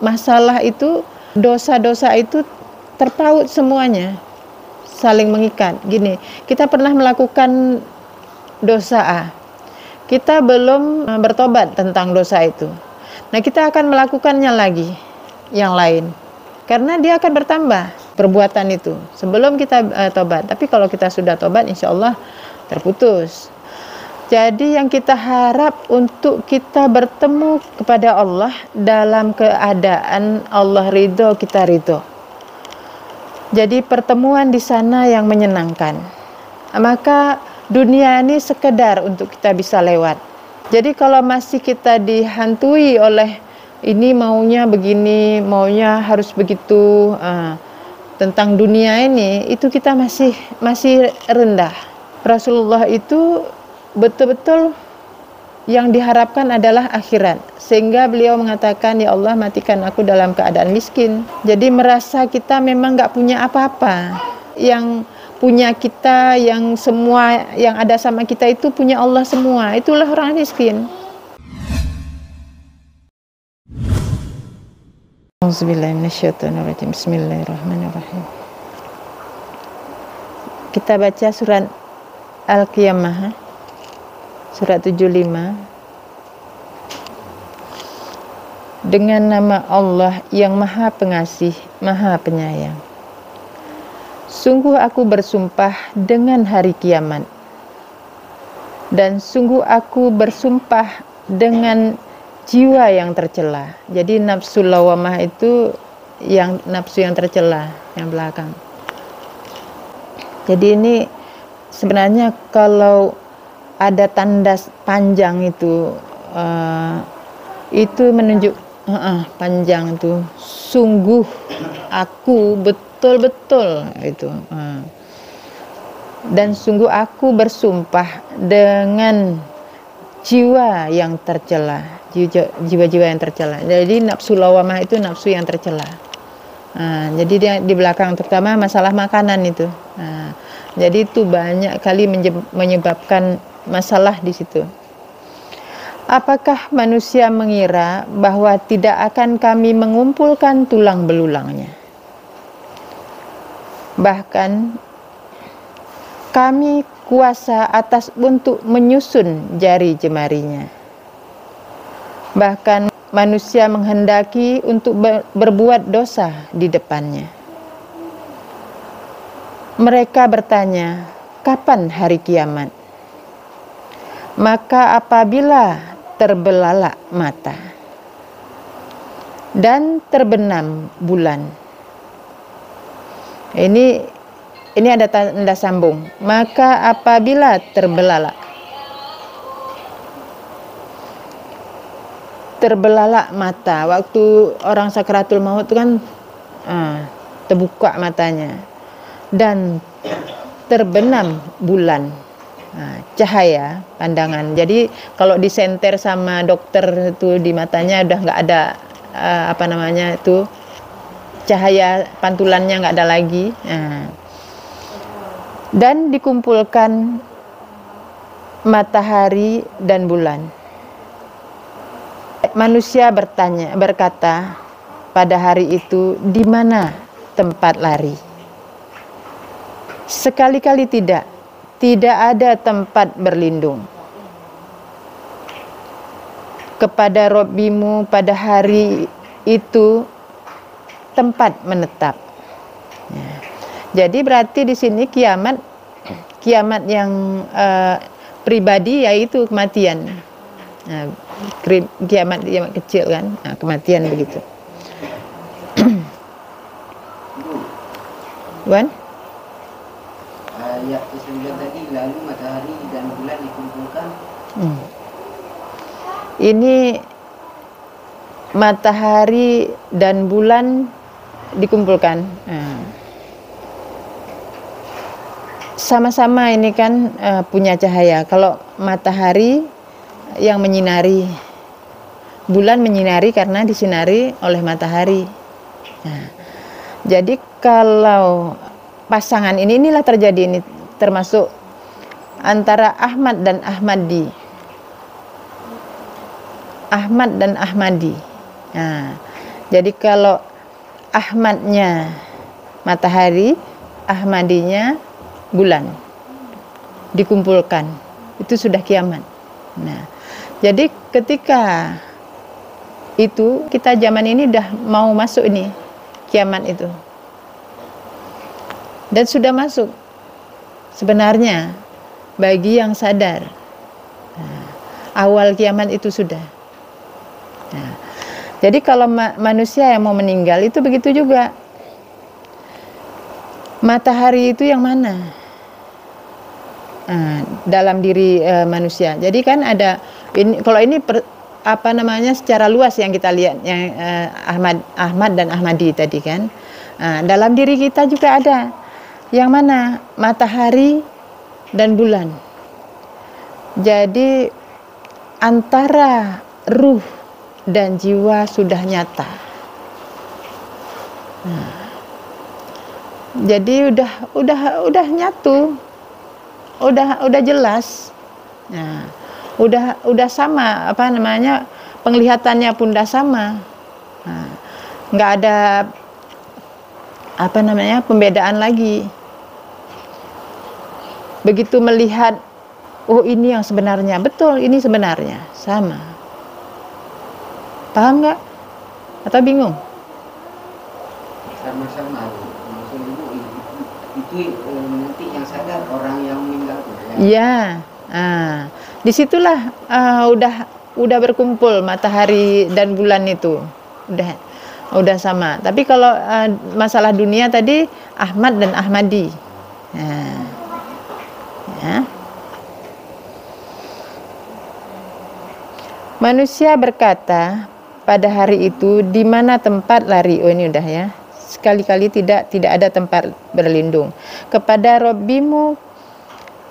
masalah itu, dosa-dosa itu terpaut semuanya, saling mengikat. Gini, kita pernah melakukan dosa A, kita belum bertobat tentang dosa itu. Nah, kita akan melakukannya lagi, yang lain. Karena dia akan bertambah perbuatan itu sebelum kita tobat. Tapi kalau kita sudah tobat, insya Allah terputus. Jadi yang kita harap untuk kita bertemu kepada Allah dalam keadaan Allah ridho, kita ridho. Jadi pertemuan di sana yang menyenangkan. Maka dunia ini sekedar untuk kita bisa lewat. Jadi kalau masih kita dihantui oleh ini maunya begini, maunya harus begitu, tentang dunia ini, itu kita masih rendah. Rasulullah itu betul-betul yang diharapkan adalah akhirat, sehingga beliau mengatakan, ya Allah matikan aku dalam keadaan miskin. Jadi merasa kita memang nggak punya apa-apa, yang punya kita, yang semua yang ada sama kita itu punya Allah semua. Itulah orang miskin. Auzubillahiminasyaitonirrajim. Bismillahirrahmanirrahim. Kita baca surat Al-Qiyamah, surat 75. Dengan nama Allah yang Maha Pengasih, Maha Penyayang. Sungguh aku bersumpah dengan hari kiamat, dan sungguh aku bersumpah dengan jiwa yang tercela. Jadi nafsu lawamah itu yang nafsu yang tercela, yang belakang. Jadi ini sebenarnya kalau ada tanda panjang itu menunjuk panjang itu, sungguh aku betul-betul itu. Dan sungguh aku bersumpah dengan jiwa yang tercela, jiwa-jiwa yang tercela. Jadi nafsu lawamah itu nafsu yang tercela. Jadi dia di belakang, terutama masalah makanan itu. Jadi itu banyak kali menyebabkan masalah di situ. Apakah manusia mengira bahwa tidak akan kami mengumpulkan tulang belulangnya? Bahkan kami kuasa atas untuk menyusun jari jemarinya. Bahkan manusia menghendaki untuk berbuat dosa di depannya. Mereka bertanya, kapan hari kiamat? Maka apabila terbelalak mata dan terbenam bulan. Ini ada tanda sambung. Maka apabila terbelalak mata, waktu orang sakaratul maut itu kan terbuka matanya, dan terbenam bulan, cahaya pandangan. Jadi kalau disenter sama dokter itu di matanya udah nggak ada cahaya pantulannya nggak ada lagi. Dan dikumpulkan matahari dan bulan. Manusia berkata pada hari itu, di mana tempat lari? Sekali-kali tidak ada tempat berlindung. Kepada Robbimu pada hari itu tempat menetap. Jadi berarti di sini kiamat yang pribadi, yaitu kematian. Kiamat kecil kan, kematian begitu. Wan? Ayat 9 tadi, lalu matahari dan bulan dikumpulkan. Ini matahari dan bulan dikumpulkan. Sama-sama ini kan punya cahaya. Kalau matahari yang menyinari, bulan menyinari karena disinari oleh matahari. Jadi kalau pasangan inilah terjadi, ini termasuk antara Ahmad dan Ahmadi. Ahmad dan Ahmadi. Jadi kalau Ahmadnya matahari, Ahmadinya bulan dikumpulkan, itu sudah kiamat. Nah, jadi ketika itu kita zaman ini udah mau masuk ini kiamat itu, dan sudah masuk sebenarnya bagi yang sadar. Nah, awal kiamat itu sudah. Nah, jadi kalau manusia yang mau meninggal itu begitu juga. Matahari itu yang mana? Nah, dalam diri manusia. Jadi kan ada ini, kalau ini secara luas yang kita lihat yang Ahmad dan Ahmadi tadi kan. Nah, dalam diri kita juga ada yang mana? Matahari dan bulan. Jadi antara ruh dan jiwa sudah nyata. Nah, jadi udah nyatu, udah jelas. Nah, udah sama penglihatannya pun udah sama. Nah, nggak ada pembedaan lagi. Begitu melihat, oh ini yang sebenarnya, betul ini sebenarnya sama. Paham nggak? Atau bingung? Sama-sama. Maksud Ibu itu nanti yang sadar orang yang meninggal ya? Iya. Nah, disitulah udah berkumpul matahari dan bulan itu. Udah sama. Tapi kalau masalah dunia tadi Ahmad dan Ahmadi. Nah, ya. Manusia berkata pada hari itu, di mana tempat lari? Oh, ini udah ya. Sekali-kali tidak ada tempat berlindung. Kepada Robbimu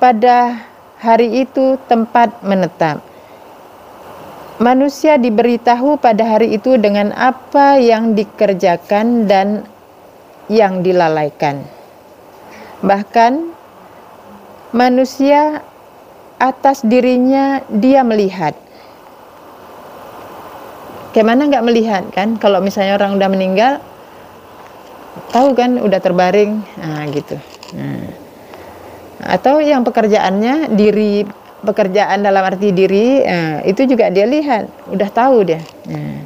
pada hari itu tempat menetap. Manusia diberitahu pada hari itu dengan apa yang dikerjakan dan yang dilalaikan. Bahkan manusia atas dirinya dia melihat. Gimana nggak melihat kan? Kalau misalnya orang udah meninggal, tahu kan udah terbaring, nah gitu. Nah, atau yang pekerjaannya pekerjaan dalam arti diri, itu juga dia lihat, udah tahu dia. Nah,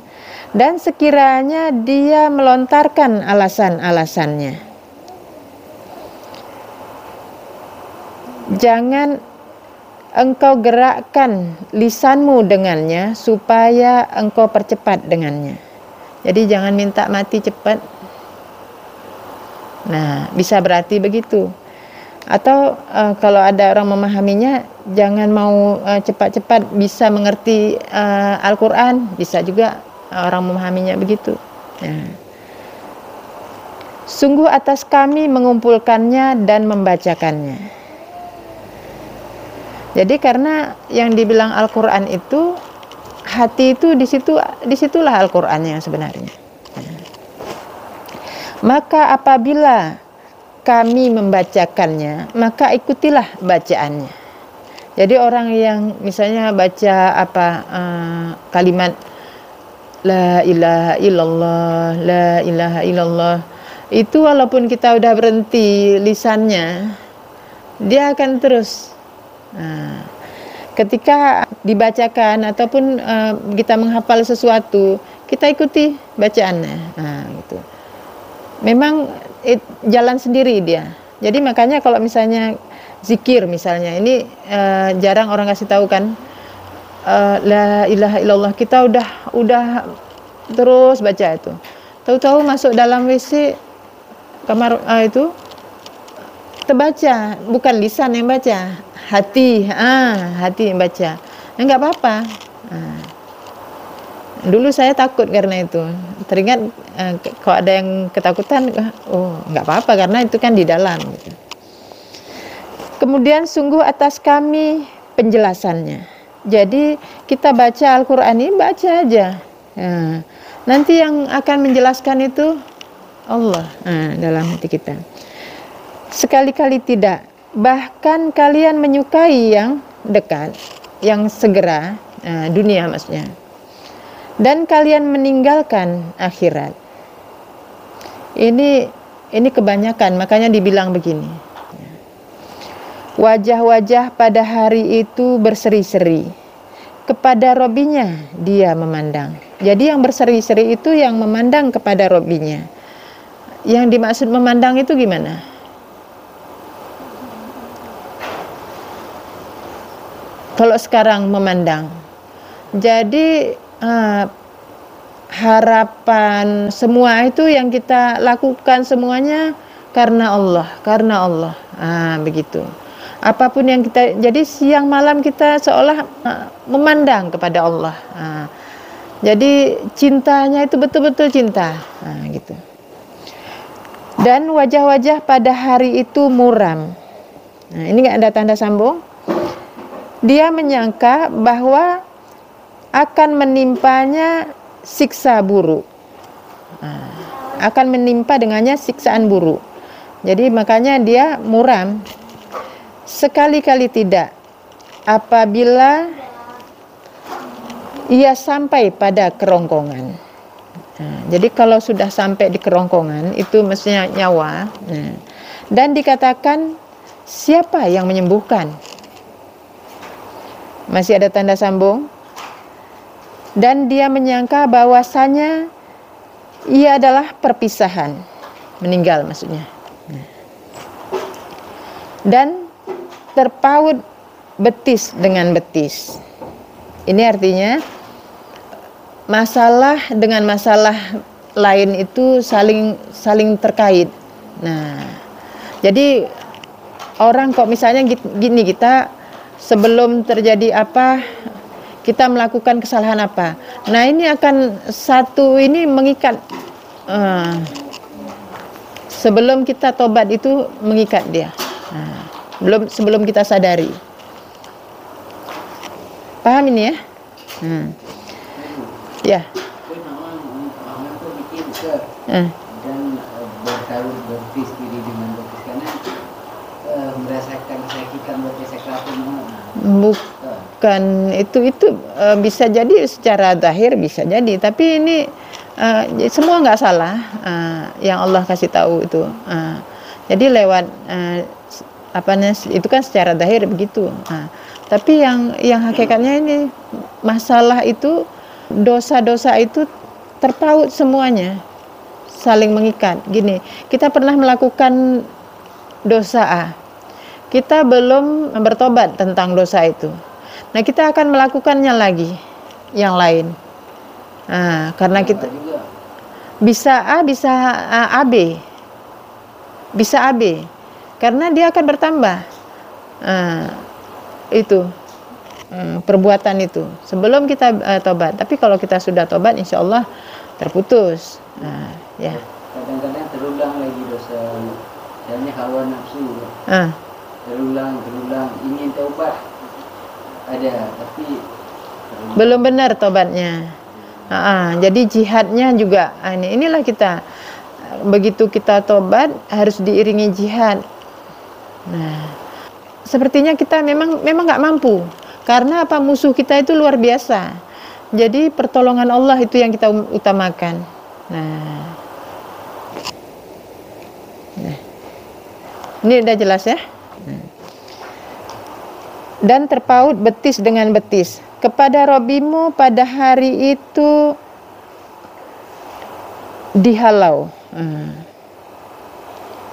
dan sekiranya dia melontarkan alasan-alasannya, jangan engkau gerakkan lisanmu dengannya supaya engkau percepat dengannya. Jadi jangan minta mati cepat. Nah, bisa berarti begitu. Atau kalau ada orang memahaminya, jangan mau cepat-cepat bisa mengerti Al-Quran. Bisa juga orang memahaminya begitu. Nah, sungguh atas kami mengumpulkannya dan membacakannya. Jadi karena yang dibilang Al-Quran itu, hati itu disitulah Al-Qurannya sebenarnya. Maka apabila kami membacakannya, maka ikutilah bacaannya. Jadi orang yang misalnya baca kalimat La ilaha illallah, La ilaha illallah, itu walaupun kita udah berhenti lisannya, dia akan terus. Nah, ketika dibacakan ataupun kita menghafal sesuatu, kita ikuti bacaannya. Nah, gitu. Memang jalan sendiri dia. Jadi makanya kalau misalnya zikir misalnya, ini jarang orang kasih tahu kan, La ilaha illallah, kita udah terus baca itu. Tahu-tahu masuk dalam WC kamar itu terbaca, bukan lisan yang baca, hati yang baca. Enggak apa-apa. Dulu saya takut karena itu. Teringat kalau ada yang ketakutan, enggak apa-apa karena itu kan di dalam. Gitu. Kemudian sungguh atas kami penjelasannya. Jadi kita baca Al-Quran ini baca aja. Nanti yang akan menjelaskan itu Allah dalam hati kita. Sekali-kali tidak. Bahkan kalian menyukai yang dekat, yang segera, dunia maksudnya. dan kalian meninggalkan akhirat. Ini kebanyakan, makanya dibilang begini. Wajah-wajah pada hari itu berseri-seri. Kepada Robbinya dia memandang. Jadi yang berseri-seri itu yang memandang kepada Robbinya. Yang dimaksud memandang itu gimana? Kalau sekarang memandang. Jadi harapan semua itu yang kita lakukan semuanya karena Allah. Begitu. Apapun yang kita, jadi siang malam kita seolah memandang kepada Allah. Jadi cintanya itu betul-betul cinta, gitu. Dan wajah-wajah pada hari itu muram. Ini nggak ada tanda sambung. Dia menyangka bahwa akan menimpanya siksa buruk. Akan menimpa dengannya siksaan buruk. Jadi makanya dia muram. Sekali-kali tidak. Apabila ia sampai pada kerongkongan. Jadi kalau sudah sampai di kerongkongan itu mestinya nyawa. Dan dikatakan siapa yang menyembuhkan? Masih ada tanda sambung. Dan dia menyangka bahwasanya ia adalah perpisahan, meninggal maksudnya. Dan terpaut betis dengan betis. Ini artinya masalah dengan masalah lain itu saling terkait. Jadi orang kok misalnya gini, kita sebelum terjadi apa, kita melakukan kesalahan apa. Nah ini akan satu ini mengikat. Sebelum kita tobat itu mengikat dia. Sebelum kita sadari. Paham ini ya? Ya. Dan bertaruh betis diri dengan betis karena merasakan kesakitan betis bukan itu bisa jadi secara zahir bisa jadi, tapi ini semua nggak salah yang Allah kasih tahu itu. Jadi lewat itu kan secara zahir begitu. Tapi yang hakikatnya ini masalah itu, dosa-dosa itu terpaut semuanya, saling mengikat. Gini, kita pernah melakukan dosa A, kita belum bertobat tentang dosa itu. Nah kita akan melakukannya lagi, yang lain. Karena kita bisa A, bisa AB, bisa AB, karena dia akan bertambah. Itu perbuatan itu sebelum kita tobat. Tapi kalau kita sudah tobat, insya Allah terputus. Ya. Kadang-kadang terulang lagi dosa, misalnya hawa nafsu. Terulang ingin tobat ada, tapi belum benar tobatnya. Jadi jihadnya juga inilah kita. Begitu kita tobat harus diiringi jihad. Sepertinya kita memang nggak mampu, karena apa, musuh kita itu luar biasa. Jadi pertolongan Allah itu yang kita utamakan. Ini udah jelas ya. Dan terpaut betis dengan betis. Kepada Robbimu pada hari itu dihalau.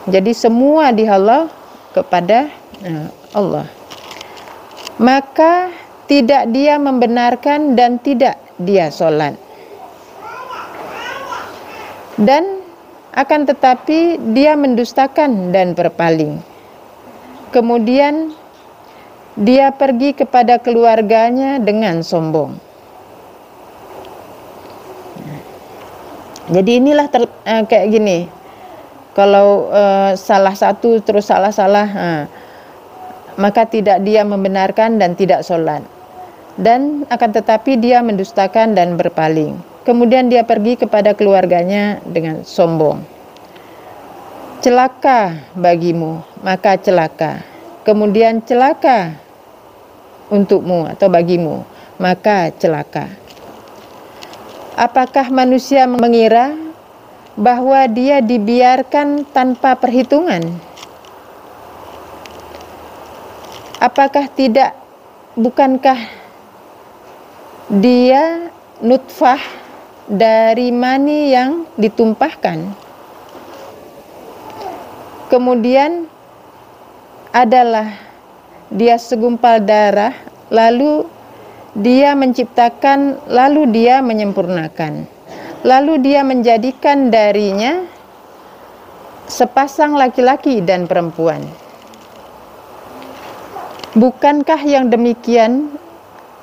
Jadi semua dihalau kepada Allah. Maka tidak dia membenarkan dan tidak dia sholat. Dan akan tetapi dia mendustakan dan berpaling. Kemudian dia pergi kepada keluarganya dengan sombong. Jadi inilah kayak gini. Kalau salah satu terus salah, maka tidak dia membenarkan dan tidak sholat. Dan akan tetapi dia mendustakan dan berpaling. Kemudian dia pergi kepada keluarganya dengan sombong. Celaka bagimu, maka celaka. Kemudian celaka untukmu atau bagimu, maka celaka. Apakah manusia mengira bahwa dia dibiarkan tanpa perhitungan? Bukankah dia nutfah dari mani yang ditumpahkan, kemudian adalah dia segumpal darah, lalu dia menciptakan, lalu dia menyempurnakan, lalu dia menjadikan darinya sepasang laki-laki dan perempuan. Bukankah yang demikian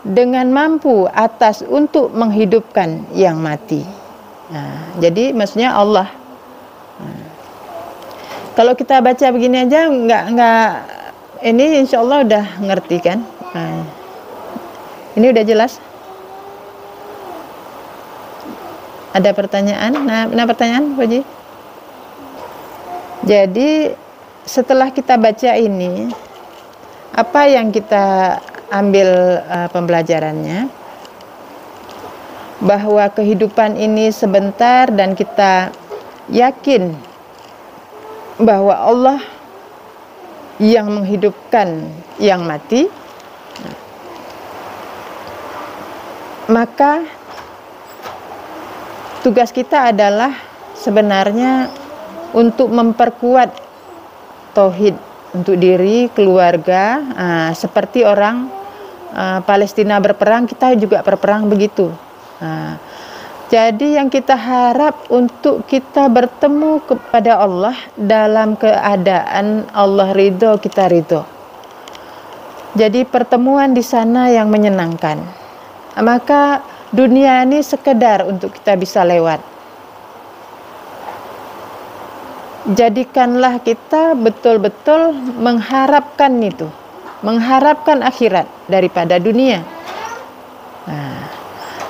dengan mampu atas untuk menghidupkan yang mati? Nah, jadi maksudnya Allah. Kalau kita baca begini aja nggak ini insya Allah udah ngerti kan? Nah, ini udah jelas? Ada pertanyaan? Nah pertanyaan, Pak Ji? Jadi setelah kita baca ini, apa yang kita ambil pembelajarannya? Bahwa kehidupan ini sebentar dan kita yakin bahwa Allah yang menghidupkan yang mati, maka tugas kita adalah sebenarnya untuk memperkuat tauhid untuk diri, keluarga, seperti orang Palestina berperang, kita juga berperang begitu. Jadi yang kita harap untuk kita bertemu kepada Allah dalam keadaan Allah ridho, kita ridho. Jadi pertemuan di sana yang menyenangkan. Maka dunia ini sekedar untuk kita bisa lewat. Jadikanlah kita betul-betul mengharapkan itu, mengharapkan akhirat daripada dunia. Nah,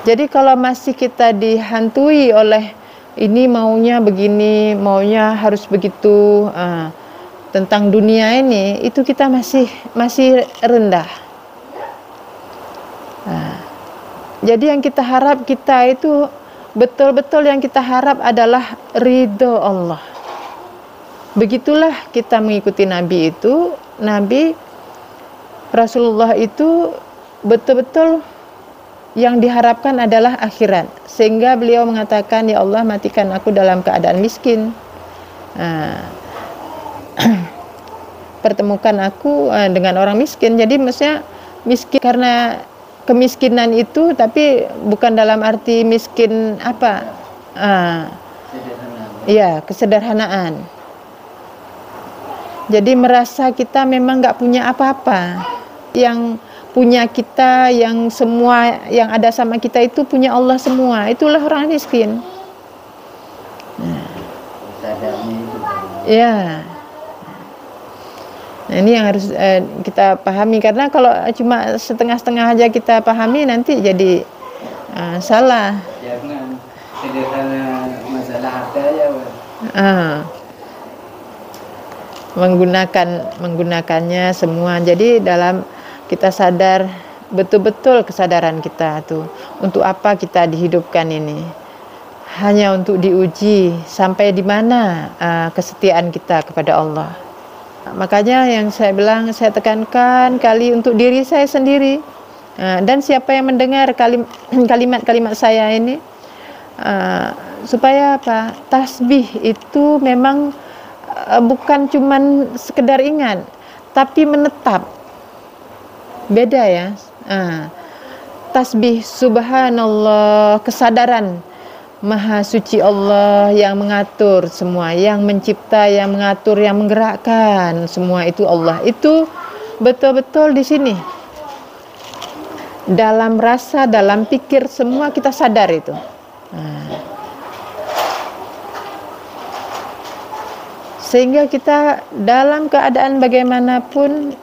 jadi kalau masih kita dihantui oleh ini maunya begini, maunya harus begitu, tentang dunia ini, itu kita masih rendah. Nah, jadi yang kita harap kita itu betul-betul yang kita harap adalah ridho Allah. Begitulah kita mengikuti Nabi itu. Nabi Rasulullah itu betul-betul yang diharapkan adalah akhirat. Sehingga beliau mengatakan, ya Allah matikan aku dalam keadaan miskin. Pertemukan aku dengan orang miskin. Jadi maksudnya miskin karena kemiskinan itu, tapi bukan dalam arti miskin apa? Ya, kesederhanaan. Jadi merasa kita memang nggak punya apa-apa. Yang punya kita, yang semua yang ada sama kita itu punya Allah semua. Itulah orang miskin. Ya. Nah, ini yang harus kita pahami, karena kalau cuma setengah-setengah aja kita pahami nanti jadi salah. Jangan sederhana masalah harta ya, menggunakannya semua. Jadi dalam kita sadar betul-betul kesadaran kita tuh untuk apa kita dihidupkan ini, hanya untuk diuji sampai di mana kesetiaan kita kepada Allah. Makanya yang saya bilang, saya tekankan kali untuk diri saya sendiri, dan siapa yang mendengar kalimat-kalimat saya ini, supaya apa? Tasbih itu memang bukan cuman sekedar ingat, tapi menetap. Beda ya. Tasbih subhanallah, kesadaran Maha suci Allah yang mengatur semua, yang mencipta, yang mengatur, yang menggerakkan semua itu Allah. Itu betul-betul di sini. Dalam rasa, dalam pikir semua kita sadar itu. Sehingga kita dalam keadaan bagaimanapun,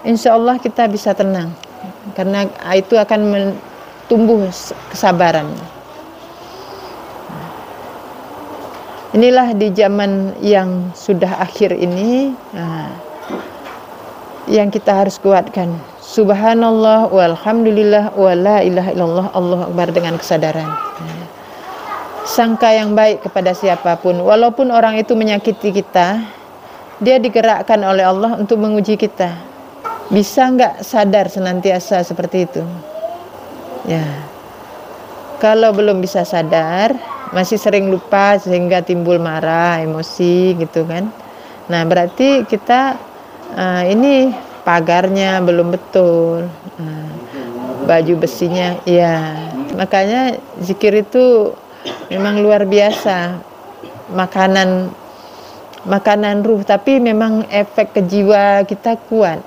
insya Allah kita bisa tenang. Karena itu akan tumbuh kesabaran. Inilah di zaman yang sudah akhir ini, yang kita harus kuatkan. Subhanallah walhamdulillah wala ilaha illallah, Allahu akbar, dengan kesadaran. Sangka yang baik kepada siapapun, walaupun orang itu menyakiti kita, dia digerakkan oleh Allah untuk menguji kita. Bisa nggak sadar senantiasa seperti itu? Ya. Kalau belum bisa sadar, masih sering lupa sehingga timbul marah, emosi gitu kan. Nah, berarti kita ini pagarnya belum betul. Baju besinya, ya. Makanya zikir itu memang luar biasa. Makanan ruh, tapi memang efek ke jiwa kita kuat.